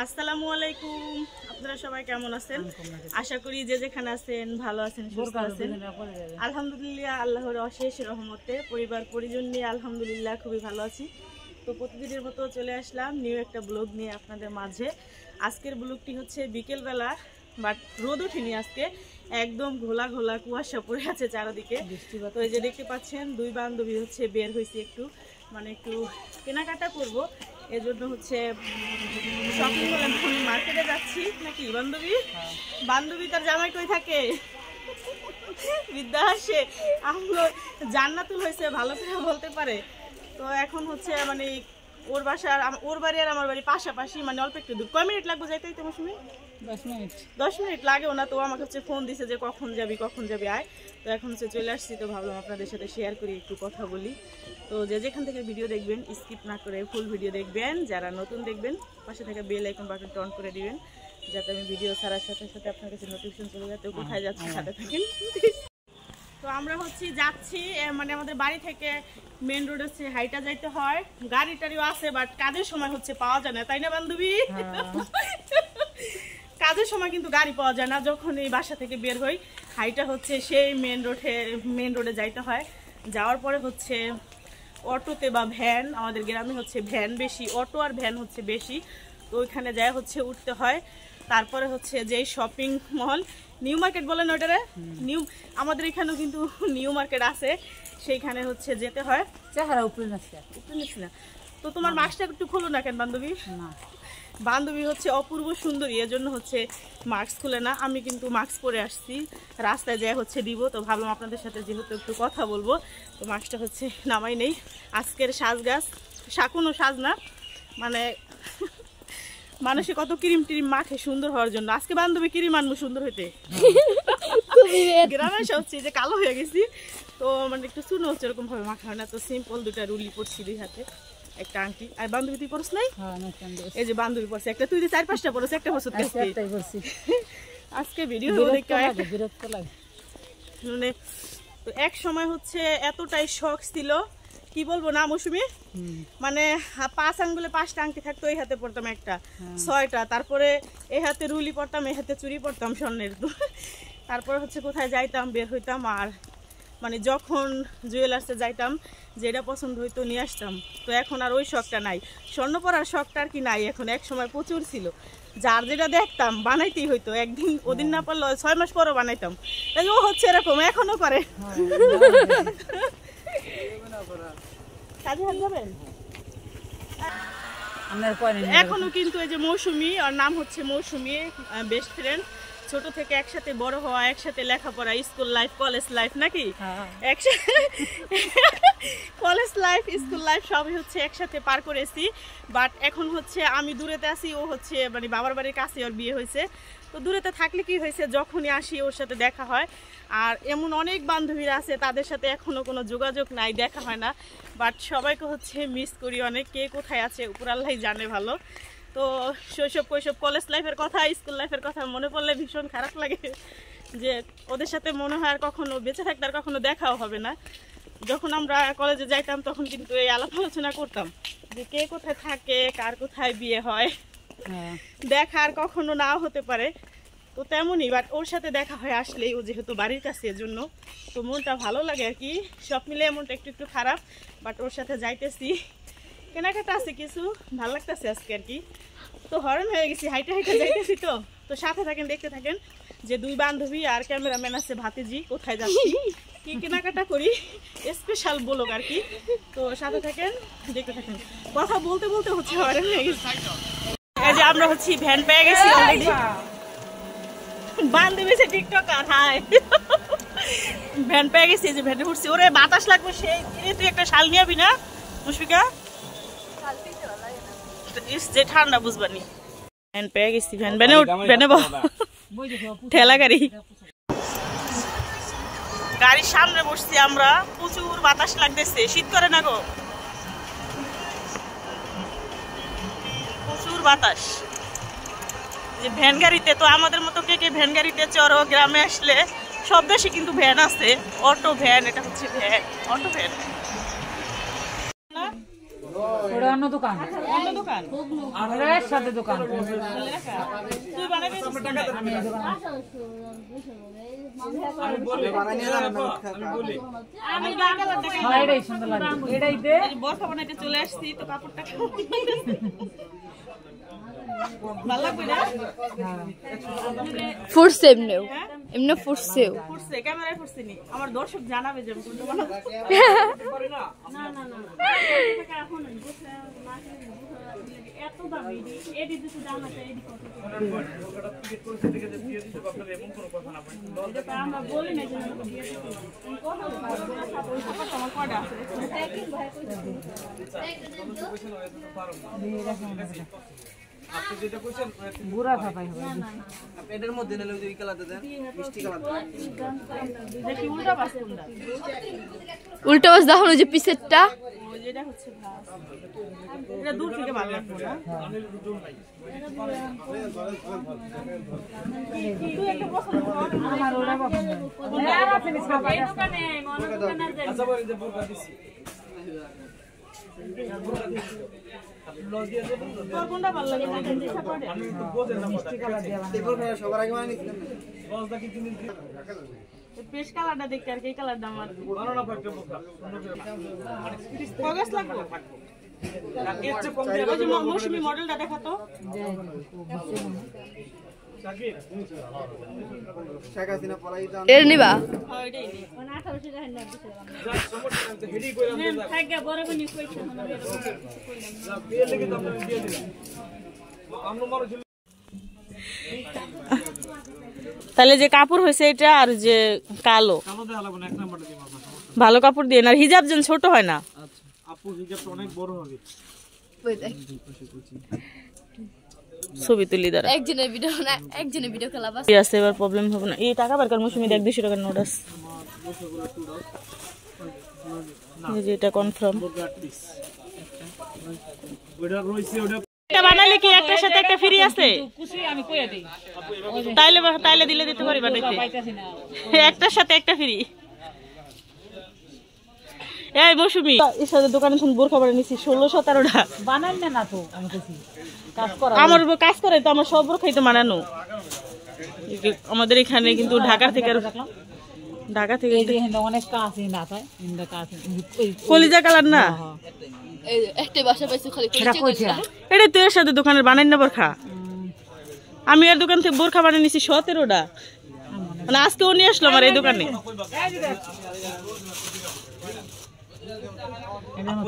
আসসালামু আলাইকুম। আপনারা সবাই কেমন আছেন? আশা করি যে যেখানে আছেন ভালো আছেন, সুস্থ আছেন। আলহামদুলিল্লাহ, আল্লাহর অশেষ রহমতে পরিবার পরিজন নিয়ে আলহামদুলিল্লাহ খুবই ভালো আছি। তো প্রতিদিনের মতো চলে আসলাম নিউ একটা ব্লগ নিয়ে আপনাদের মাঝে। আজকের ব্লগটি হচ্ছে বিকেলবেলা, বাট রোদ ওঠেনি আজকে, একদম ঘোলা ঘোলা কুয়াশা পড়ে আছে চারিদিকে। তো এই যে দেখতে পাচ্ছেন দুই বান্ধবী হচ্ছে বের হয়েছে একটু কেনাকাটা করব, এজন্য হচ্ছে শপিং মলে মার্কেটে যাচ্ছি। নাকি বান্ধবী তার জামাই কই থাকে? বিদ্যা আসে আমলো জান্নাতুল হয়েছে, ভালো করে বলতে পারে। তো এখন হচ্ছে ওর বাসা আর ওর বাড়ি আর আমার বাড়ি পাশাপাশি, অল্প একটু দূর। কয় মিনিট লাগবে যাইতে তোমার সময়? 10 মিনিট লাগেও না। তো আমাকে হচ্ছে ফোন দিছে যে কখন যাবি আয়। তো এখন হচ্ছে চলে আসছি, তো ভাবলাম আপনাদের সাথে শেয়ার করি, একটু কথা বলি। তো যে যেখান থেকে ভিডিও দেখবেন স্কিপ না করে ফুল ভিডিও দেখবেন। যারা নতুন দেখবেন পাশে থেকে বেল আইকন বাটনটা অন করে দিবেন, যাতে আমি ভিডিও ছাড়ার সাথে সাথে আপনার কাছে নোটিফিকেশন চলে যায়। তো কোথায় যাচ্ছি সাথে থাকেন। তো আমরা যাচ্ছি আমাদের বাড়ি থেকে মেন রোড হচ্ছে হাইটা যাইতে হয়। গাড়ি টাড়িও আছে, বাট কাজের সময় হচ্ছে পাওয়া যায় না, তাই না বান্ধবী? কাজের সময় কিন্তু গাড়ি পাওয়া যায় না। যখন এই বাসা থেকে বের হই হাইটা হচ্ছে সেই মেন রোডে যাইতে হয়। যাওয়ার পরে হচ্ছে অটোতে বা ভ্যান, আমাদের গ্রামে হচ্ছে ভ্যান বেশি, অটো আর ভ্যান হচ্ছে বেশি। তো ওইখানে যায় হচ্ছে উঠতে হয়। তারপরে হচ্ছে যে শপিং মল, নিউ মার্কেট বলেন ওটারে, আমাদের এখানেও কিন্তু নিউ মার্কেট আছে, সেইখানে হচ্ছে যেতে হয়। তো তোমার মাস্কটা একটু খোলো না কেন বান্ধবী? বান্ধবী হচ্ছে অপূর্ব সুন্দরী, এজন্য হচ্ছে মাস্ক খুলে না। আমি কিন্তু মাস্ক পরে আসছি, রাস্তায় যায় হচ্ছে দিব। তো ভাবলাম আপনাদের সাথে যেহেতু একটু কথা বলবো, তো মাস্কটা হচ্ছে নামাই নেই। আজকের সাজগাছ কোনো সাজ না, মানুষে কত ক্রিম টিম মাখে সুন্দর হওয়ার জন্য। আজকে বান্ধবী ক্রিম আনবো সুন্দর হইতে। গ্রামে এসে হচ্ছে যে কালো হয়ে গেছি, তো একটু চুনো হচ্ছে এরকম ভাবে মাখা হয় না। তো সিম্পল দুটা রুলি পড়ছি দুই হাতে, একটা আংটি। আর বান্ধবী তুই পড়ছ নাই? এই যে বান্ধবী পড়ছে একটা, তুই 4-5টা পড়ছ, একটা বছর আজকে ভিডিও তো এক সময় হচ্ছে এতটাই শখ ছিল, কি বলবো না মৌসুমি, 5 আঙ্গুলে 5টা আংটি থাকতো, এই হাতে পড়তাম একটা, 6টা। তারপরে এই হাতে রুলি পড়তাম, এই হাতে চুড়ি পড়তাম স্বর্ণের। তারপরে হচ্ছে কোথায় যাইতাম, বের হইতাম, আর যখন জুয়েলার্সে যাইতাম যেটা পছন্দ হইতো নিয়ে আসতাম। তো এখন আর ওই শখটা নাই, স্বর্ণ পরার শখটা আর কি নাই এখন। এক সময় প্রচুর ছিল, যার যেটা দেখতাম বানাইতেই হইতো। একদিন ওদিন না পারলো 6 মাস পরও বানাইতাম। তাই ও হচ্ছে এরকম এখনো করে। এখনো কিন্তু এই যে মৌসুমি, ওর নাম হচ্ছে মৌসুমি, বেস্ট ফ্রেন্ড, ছোট থেকে একসাথে বড় হওয়া, একসাথে লেখাপড়া, স্কুল লাইফ, কলেজ লাইফ, নাকি কলেজ লাইফ, স্কুল লাইফ সবই হচ্ছে একসাথে পার করেছি। বাট এখন হচ্ছে আমি দূরেতে আছি, ও হচ্ছে বাবার বাড়ির কাছে ওর বিয়ে হয়েছে। তো দূরেতে থাকলে কি হয়েছে, যখনই আসি ওর সাথে দেখা হয়। আর এমন অনেক বান্ধবীরা আছে তাদের সাথে এখনো কোনো যোগাযোগ নাই, দেখা হয় না। বাট সবাইকে হচ্ছে মিস করি অনেক। কে কোথায় আছে উপর আল্লাহ জানে ভালো। তো শৈশব কৈশব কলেজ লাইফের কথা, স্কুল লাইফের কথা মনে পড়লে ভীষণ খারাপ লাগে, যে ওদের সাথে মনে হয় আর কখনো বেঁচে থাকতে আর কখনো দেখাও হবে না। যখন আমরা কলেজে যাইতাম তখন কিন্তু এই আলাপ আলোচনা করতাম যে কে কোথায় থাকে, কার কোথায় বিয়ে হয়, দেখা আর কখনো নাও হতে পারে। তো তেমনই, বাট ওর সাথে দেখা হয় আসলেই, ও যেহেতু বাড়ির কাছে এজন্য তো মনটা ভালো লাগে আর কি। সব মিলে মনটা একটু একটু খারাপ, বাট ওর সাথে যাইতেছি, কেনাকাটা আছে কিছু, ভালো লাগতেছে আজকে আর কি। তো হরণ হয়ে গেছি, হাইটে যাইতেছি। তো সাথে থাকেন, দেখতে থাকেন যে দুই বান্ধবী আর ক্যামেরাম্যান আছে ভাতিজি, কোথায় যাচ্ছি, কি কেনাকাটা করি, স্পেশাল ব্লগ আর কি। তো সাথে থাকেন, দেখতে থাকেন। কথা বলতে বলতে হচ্ছে হরণ হয়ে গেছি। এই যে আমরা হচ্ছে ভ্যান পেয়ে গেছি অলরেডি। বান্ধবী সে টিকটকার, হাই ভ্যান পেয়ে গেছি, যে ভ্যানে উঠছি। ওরে বাতাস লাগবে সেই, তুই একটা শাল নিয়ে আবি না মুশফিকা? যে ঠান্ডা বুঝবানি। ভ্যান পেয়ে গেছি, ভ্যানে ঠেলা গাড়ি, গাড়ির সামনে বসছি আমরা। প্রচুর বাতাস লাগতেছে, শীত করে না গো, প্রচুর বাতাস। যে ভ্যান গাড়িতে, তো আমাদের মতো কে কে ভ্যান গাড়িতে চড়ো? গ্রামে আসলে সব দেশে কিন্তু ভ্যান আছে, অটো ভ্যান, এটা হচ্ছে ভ্যান, অটো ভ্যান। ওটা অন্য দোকান, অন্য দোকান এর সাথে দোকান। তুই বানাবি? আমি এই দোকান আমি কালারটা হ্যাঁ, এটাই সুন্দর লাগে, এটাই দে। বরফা বানাইতে চলে আসছি তো কাপড়টা ভালো লাগবে না? ফুটছে এমনিও, এমনি ফুটছেও। ফুটছে, ক্যামেরায় ফুটছে নি। আমার দর্শক জানাবে যে আমি কোনটা বানাবো। না না না এখন এত দামি এডি দিতে দাম আছে, এডি কত আমরা বলি না যে আমার কয়টা আছে আপনি যেটা কইছেন বুড়া খাপাই হবে। এটার মধ্যে নিলে ওই কালারটা দেন, মিষ্টি কালার দেখি উল্টা পাশ কোনটা। উল্টো বাস দেখো যে পিছেরটা, ওই যেটা হচ্ছে ভাস, এটা দূর থেকে ভালো লাগবে না। তুই একটা পছন্দ কর, আমার ওটা পছন্দ। আর আছে নি ছাপাই আছে। আচ্ছা বলি যে বুরকা দিছি তোর কোনটা ভালো লাগে? আমি একটু বোঝেন না মিষ্টি কালার দিয়ে বানাই। এরপর সবার আগে মানে নিছিলেন রসদা কি জিনিস পেশ কালারটা দেখতে আর কি কালারটা আমার বানানো পারতে বোকা কগজ লাগবে। আর এর চেয়ে কম দিয়ে ওই যে মৌসুমী মডেলটা দেখাতো। সাকিব শেখ হাসিনা পলাই দাম এর নিবা হ্যাঁ এটাই নি। যা সমস্যা নাই হেডি কইরাম দে যা থাকবে বড় বনি কইছে আমার যা বিয়ে লেগে দাম দিয়ে দিলাম আমরা মারো তাহলে যে কাপড় হয়েছে এটা আর যে কালো কালো দেয়া লাগবে না, এক নাম্বারটা দিন মাথা সমস্যা। ভালো কাপড় দিয়ে না, হিজাব যেন ছোট হয় না। আচ্ছা আপু হিজাবটা অনেক বড় হবে। ছবি তুলি দ্বারা একজনের ভিডিও না, একজনের ভিডিও খেলা বাস। ঠিক আছে, এবার প্রবলেম হবে না। এই টাকা বারকার মৌসুমি দেখ 200 টাকার নোট আছে। এই যে এটা কনফার্ম। ওটা রইছে ওটা এটা বানালে কি একটার সাথে একটা ফ্রি আছে? কুচি আমি কইয়া দেই। তাইলে তাইলে দিলে দিতে পারি বানাইতে। পাইতাছি না। একটার সাথে একটা ফ্রি। এই মৌসুমি এর সাথে দোকানে শুন বোরখা বানিয়ে নিছি 16-17টা। বানাই না তো আমি কইছি। কাজ করা। আমার কাজ করে তো আমার সব বোরখাই তো বানানো। আমাদের এখানে কিন্তু ঢাকা থেকে এই যে হিন্দা অনেক কাজ না তাই হিন্দা কাজ ওই কলিজা কালার না, এই একটা বাসা পাইছি খালি এটা কইছে। এটাই তো এর সাথে দোকানের বানাই না বোরখা। আমি এর দোকান থেকে বোরখা বানিয়ে নিছি 17টা, মানে আজকেও নিয়ে আসলো আমার এই দোকানে।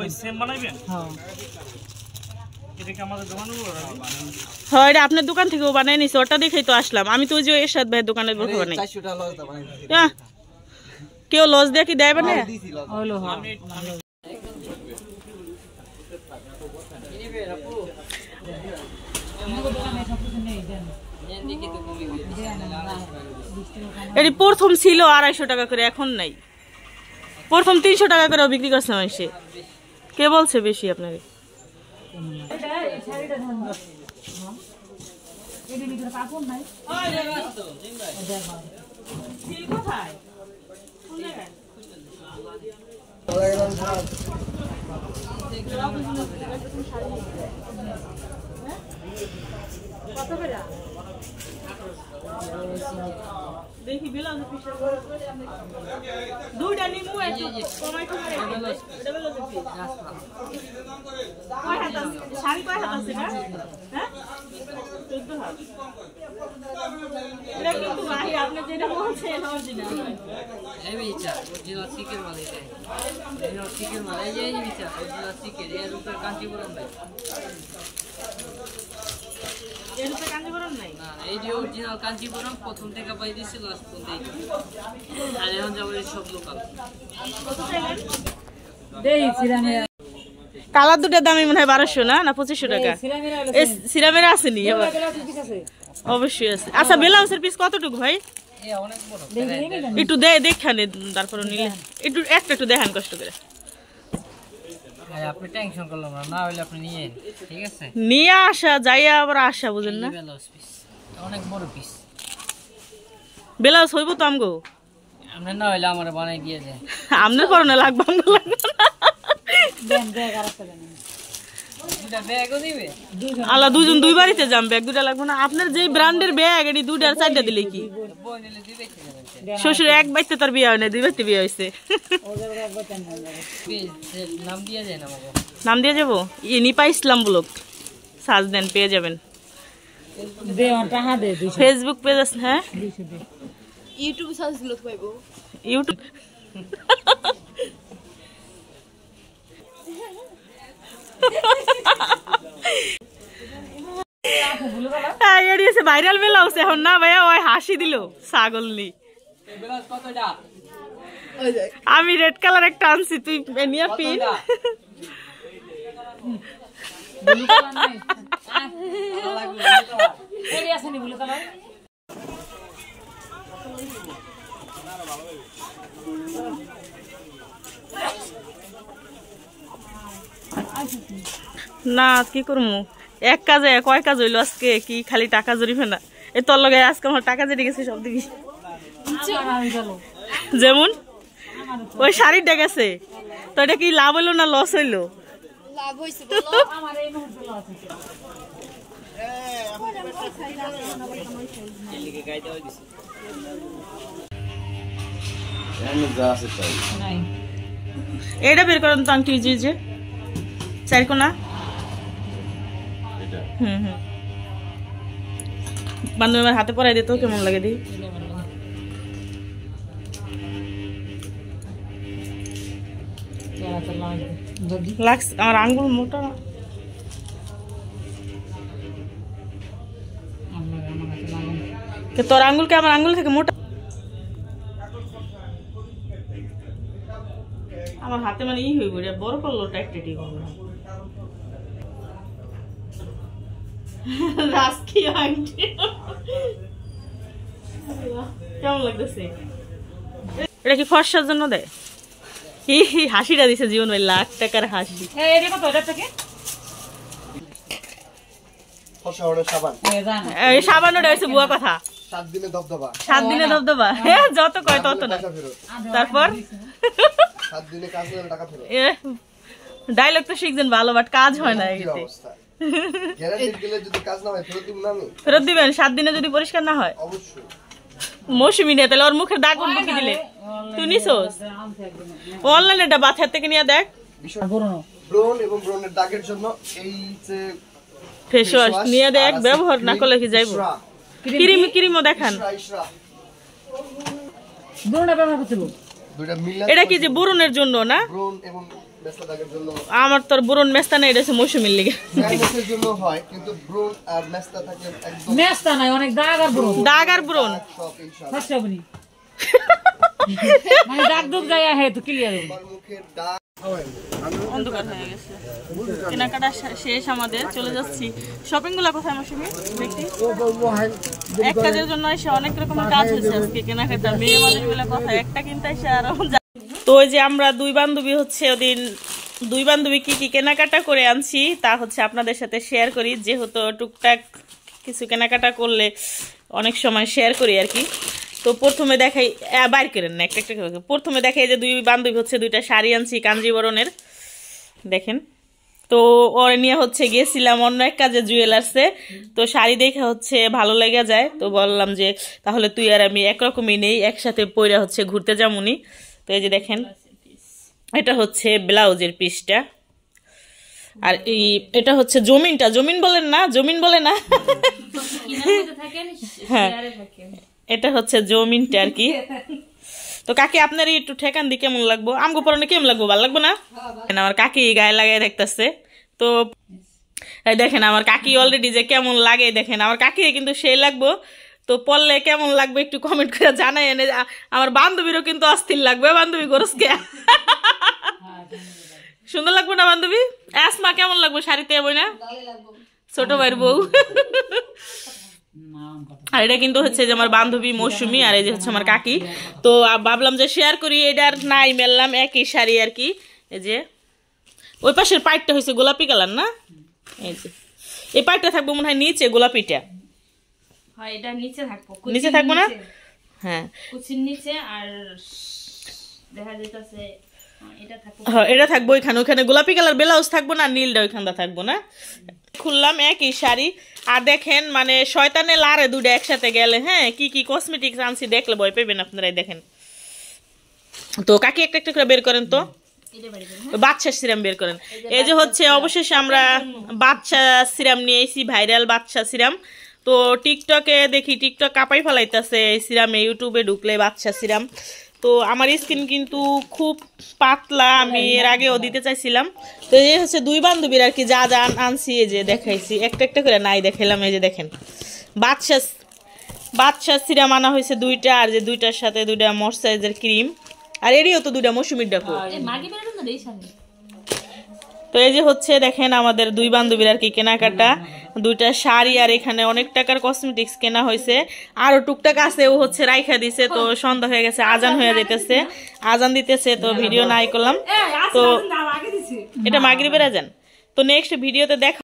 ওই সেম বানাইবেন? হ্যাঁ এটা কি আমাদের দোকানে হয় এটা আপনার দোকান থেকেও বানাই নিছি, ওটা দেখেই তো আসলাম। আমি তো ওই যে এরশাদ ভাইয়ের দোকানের বোরখা বানাই। 400 টাকা লস দা বানাই আহ, কেউ লস দিয়ে কি দেয় বানায়? দিছি লস হলো হ্যাঁ। এটি প্রথম ছিল 250 টাকা করে, এখন নাই। প্রথম 300 টাকা করে বিক্রি করছে মানুষে। কে বলছে বেশি আপনাকে? দেখি বিলাউজ পিসটা দুইটা নিমু একটু কমাই কমাই এটা বিলাউজ পিস কয় হাত আছে? শাড়ি কয় হাত আছে না? হ্যাঁ 14 হাত। এটা কিন্তু ভাই আপনি যেটা বলছেন অরিজিনাল। এই বিচা অরিজিনাল চিকেন মাল এটা অরিজিনাল চিকেন মাল এই বিচা অরিজিনাল চিকেন এর উপর কাঞ্চিপুরম ভাই এর উপরে কাঞ্জিবরম নাই। না এই যে অরিজিনাল কাঞ্চিপুরম প্রথম থেকে পাই দিছি লাস্ট পর্যন্ত আর এখন যাব সব লোকাল কত চাইলেন? দেই সিরামে কালার দুটার দামই মনে হয় 1200 না 2500 টাকা। সিরামের হলো এই সিরামের আসেনি এবার? পিস আছে। অবশ্যই আছে। আচ্ছা ব্লাউজের পিস কতটুকু ভাই? এ অনেক বড় একটু দেখানে তারপরে নিলে একটু একটু দেখান কষ্ট করে। ভাই আপনি টেনশন করলাম না না হইলে আপনি নিয়েন ঠিক আছে নিয়ে আসা যাইয়া আবার আসা বুঝেন না। ব্লাউজ পিস অনেক বড় পিস ব্লাউজ হইব তো আমগো? আপনি না হইলে আমারে বানাই দিয়ে দেন আমনের পরনে লাগবে আমগো লাগবে না। দেন দে আরেকটা দেন। দুটা ব্যাগও দিবে আল্লাহ দুজন দুই বাড়িতে যাম, ব্যাগ দুটা লাগবে না? আপনার যেই ব্র্যান্ডের ব্যাগ এটি দুটা আর চারটা দিলে কি? বই নিলে দিবে কি শ্বশুর এক বাইতে তার বিয়ে হয় না, দুই বাইতে বিয়ে হয়েছে। নাম দিয়ে যায় না আমাকে নাম দিয়ে যাবো, নিপা ইসলাম ব্লগ সার্চ দেন পেয়ে যাবেন। ফেসবুক পেজ আছে, হ্যাঁ ইউটিউব সার্চ দিলে তো পাইবো। ইউটিউব ভাইরাল মেলা হচ্ছে এখন না ভাইয়া, ওই হাসি দিল ছাগল নি। কতটা আমি রেড কালার একটা আনছি, তুই নিয়ে পিন। না কি করবো, এক কাজে কয় কাজ হইলো আজকে, কি খালি টাকা জরিফে না। এই তোর লগে আজকে আমার টাকা জেটে গেছে সব দিবি। যেমন ওই শাড়িটা গেছে, তো এটা কি লাভ হইলো না লস হইলো? লাভ হইছে বলো। এটা বের করেন তো আংটি, যে চারকোনা। বান্ধবী আমার হাতে পরাই দিত, কেমন লাগে দি? লাগছে আমার আঙ্গুল মোটা। তোর আঙ্গুলকে আমার আঙ্গুল থেকে মোটা। আমার হাতে মানে ই হইব, বড় করলো টাইট করলো। রাজকীয় আংটি কেমন লাগতেছে? এটা কি ফর্সার জন্য দেয়? হাসিটা দিছে জীবন ভাই, লাখ টাকার হাসি। সাবান ওটা হয়েছে বুয়া কথা, 7 দিনে দবদবা। 7 দিনে দবদবা, যত কয় তত না। তারপর 7 দিনে কাজ হলে টাকা ফেরত। ডায়লগ তো শিখছেন ভালো, বাট কাজ হয় না। এতে গ্যারান্টি দিলে যদি কাজ না হয় ফেরত দিব না আমি। ফেরত দিবেন 7 দিনে যদি পরিষ্কার না হয়? অবশ্যই। মৌসুমি নিয়ে তাহলে ওর মুখের দাগ উঠবে কি দিলে? তুই নিছোস অনলাইনে? এটা বাচ্চার থেকে নিয়ে দেখ। ব্রণ এবং ব্রণের দাগের জন্য এই যে ফেস ওয়াশ নিয়ে দেখ, ব্যবহার না করলে কি যাইব? ক্রিমও দেখান। এটা কি যে বুরনের জন্য না? ব্রণ এবং মেস্তা দাগের জন্য। আমার তোর বুরন মেস্তা না, এটা হচ্ছে মৌসুমির লিগে। মেস্তার জন্য হয়, কিন্তু ব্রণ আর মেস্তা থাকে একদম। মেস্তা নাই, অনেক দাগ আর ব্রণ। দাগ আর ব্রণ সব ইনশাআল্লাহ। হাসছাবনি মানে দাগ দুধ গায়া হে তো ক্লিয়ার হবে। আমার মুখের দাগ অন্ধকার হয়ে গেছে, কেনাকাটা শেষ আমাদের, চলে যাচ্ছি। শপিং গুলা কোথায় মৌসুমি দেখি? এক কাজের জন্য এসে অনেক রকমের কাজ হয়েছে আজকে, কেনাকাটা। মেয়ে মানুষগুলা কথা একটা কিনতে এসে আরো। তো ওই যে আমরা দুই বান্ধবী হচ্ছে ওদিন দুই বান্ধবী কি কি কেনাকাটা করে আনছি তা হচ্ছে আপনাদের সাথে শেয়ার করি, যেহেতু টুকটাক কিছু কেনাকাটা করলে অনেক সময় শেয়ার করি আর কি। তো প্রথমে দেখাই, বাইর করেন না একটা একটা করে। প্রথমে দেখাই যে দুই বান্ধবী হচ্ছে দুইটা শাড়ি আনছি কাঞ্জিবরণের, দেখেন। তো ওর নিয়ে হচ্ছে গেছিলাম অন্য এক কাজে জুয়েলার্সে, তো শাড়ি দেখে হচ্ছে ভালো লেগে যায়, তো বললাম যে তাহলে তুই আর আমি একরকমই নেই, একসাথে পইরা হচ্ছে ঘুরতে যামুনি। তো এই যে দেখেন, এটা হচ্ছে ব্লাউজের পিসটা, আর এটা হচ্ছে জমিনটা। জমিন বলেন না, জমিন বলে না, হ্যাঁ এটা হচ্ছে জমিনটা আর কি। তো কাকি আপনার একটু ঠেকান দি কেমন লাগবো? আমগো পরনে কেমন লাগবো? ভালো লাগবো না? আমার কাকি গায়ে লাগাই দেখতেছে। তো দেখেন আমার কাকি অলরেডি যে কেমন লাগে দেখেন, আমার কাকি কিন্তু সেই লাগবো। তো পড়লে কেমন লাগবে একটু কমেন্ট করে জানাই। এনে আমার বান্ধবীরও কিন্তু অস্থির লাগবে। বান্ধবী গোরসকে সুন্দর লাগবে না বান্ধবী? আসমা কেমন লাগবে শাড়িতে? বই না ছোট ভাইয়ের বউ। আর এটা কিন্তু হচ্ছে যে আমার বান্ধবী মৌসুমি, আর এই যে হচ্ছে আমার কাকি। তো ভাবলাম যে শেয়ার করি, এটার নাই মেললাম একই শাড়ি আর কি। এই যে ওই পাশের পাইটটা হয়েছে গোলাপি কালার না, এই যে এই পাইটটা থাকবো মনে হয় নিচে, গোলাপিটা এটা নিচে থাকবো, নিচে থাকবো না? হ্যাঁ কুচির নিচে। আর দেখা যাইতেছে হ্যাঁ এটা থাকবো ওইখানে, ওইখানে গোলাপি কালার ব্লাউজ থাকবো না, নীলটা ওইখানটা থাকবো না। খুললাম একই শাড়ি। আর দেখেন মানে শয়তানে লারে দুটো একসাথে গেলে, হ্যাঁ কি কি কসমেটিক্স আনছি দেখলে ভয় পেবেন আপনারাই। দেখেন তো কাকি একটা একটা করে বের করেন তো, বাচ্চা সিরাম বের করেন। এই যে হচ্ছে অবশেষে আমরা বাচ্চা সিরাম নিয়ে এসেছি, ভাইরাল বাচ্চা সিরাম। তো টিকটকে দেখি টিকটক কাপাই ফেলাইতেছে এই সিরামে, ইউটিউবে ঢুকলে বাচ্চা সিরাম। তো আমার স্কিন কিন্তু খুব পাতলা, আমি এর আগেও দিতে চাইছিলাম। তো এই হচ্ছে দুই বান্ধবীর আর কি যা যা আনছি, এই যে দেখাইছি একটা একটা করে নাই দেখাইলাম। এই যে দেখেন বাচ্চা সিরাম আনা হয়েছে দুইটা, আর যে দুইটার সাথে দুইটা ময়শ্চারাইজার ক্রিম, আর এরইও তো দুইটা মৌসুমীর ডাকু। তো এই যে হচ্ছে দেখেন আমাদের দুই বান্ধবীর আর কি কেনাকাটা, দুইটা শাড়ি আর এখানে অনেক টাকার কসমেটিক্স কেনা হয়েছে। আরো টুকটাক আছে ও হচ্ছে রাইখা দিছে। তো সন্ধ্যা হয়ে গেছে, আজান হয়ে যেতেছে, আজান দিতেছে, তো ভিডিও নাই করলাম। তো এটা মাগরিবের আজান। তো নেক্সট ভিডিওতে দেখা